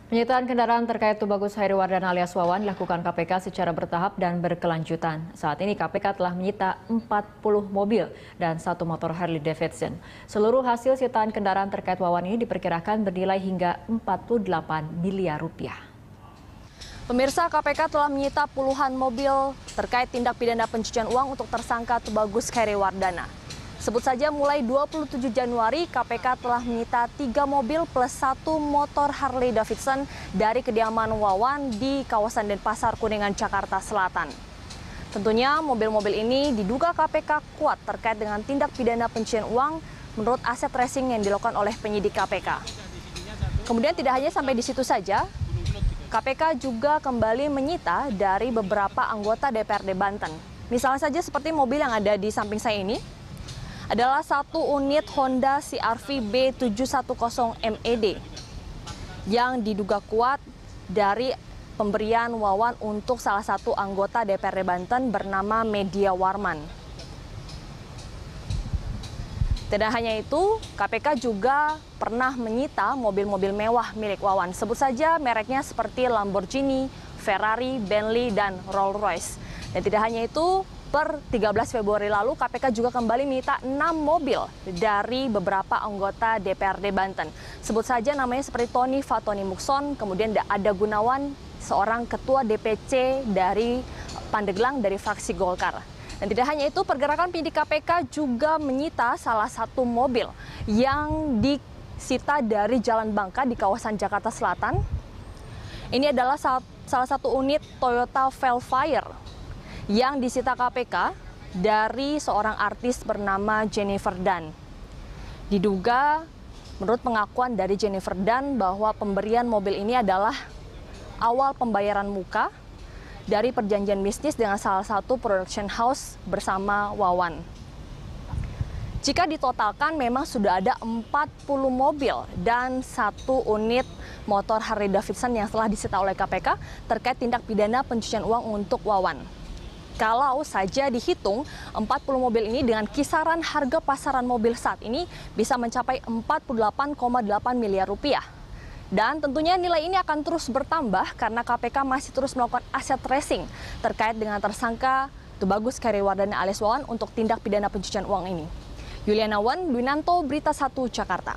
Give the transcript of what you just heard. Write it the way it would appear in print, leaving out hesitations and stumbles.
Penyitaan kendaraan terkait Tubagus Hairiwardana alias Wawan dilakukan KPK secara bertahap dan berkelanjutan. Saat ini KPK telah menyita 40 mobil dan 1 motor Harley Davidson. Seluruh hasil sitaan kendaraan terkait Wawan ini diperkirakan bernilai hingga 48 miliar rupiah. Pemirsa, KPK telah menyita puluhan mobil terkait tindak pidana pencucian uang untuk tersangka Tubagus Hairiwardana. Sebut saja mulai 27 Januari KPK telah menyita 3 mobil plus 1 motor Harley Davidson dari kediaman Wawan di kawasan Denpasar, Kuningan, Jakarta Selatan. Tentunya mobil-mobil ini diduga KPK kuat terkait dengan tindak pidana pencucian uang menurut aset tracing yang dilakukan oleh penyidik KPK. Kemudian tidak hanya sampai di situ saja, KPK juga kembali menyita dari beberapa anggota DPRD Banten. Misalnya saja seperti mobil yang ada di samping saya ini, adalah 1 unit Honda CR-V B710 MED yang diduga kuat dari pemberian Wawan untuk salah satu anggota DPRD Banten bernama Media Warman. Tidak hanya itu, KPK juga pernah menyita mobil-mobil mewah milik Wawan. Sebut saja mereknya seperti Lamborghini, Ferrari, Bentley, dan Rolls-Royce. Dan tidak hanya itu, per 13 Februari lalu KPK juga kembali menyita 6 mobil dari beberapa anggota DPRD Banten. Sebut saja namanya seperti Tony Fatoni Mukson, kemudian ada Gunawan, seorang ketua DPC dari Pandeglang dari fraksi Golkar. Dan tidak hanya itu, pergerakan penyidik KPK juga menyita salah satu mobil yang disita dari Jalan Bangka di kawasan Jakarta Selatan. Ini adalah salah satu unit Toyota Velfire yang disita KPK dari seorang artis bernama Jennifer Dunn. Diduga menurut pengakuan dari Jennifer Dunn bahwa pemberian mobil ini adalah awal pembayaran muka dari perjanjian bisnis dengan salah satu production house bersama Wawan. Jika ditotalkan memang sudah ada 40 mobil dan 1 unit motor Harley Davidson yang telah disita oleh KPK terkait tindak pidana pencucian uang untuk Wawan. Kalau saja dihitung, 40 mobil ini dengan kisaran harga pasaran mobil saat ini bisa mencapai 48,8 miliar rupiah. Dan tentunya nilai ini akan terus bertambah karena KPK masih terus melakukan aset tracing terkait dengan tersangka Tubagus Hairiwardana alias Wawan untuk tindak pidana pencucian uang ini. Yuliana Wan, Dwinanto, Berita 1, Jakarta.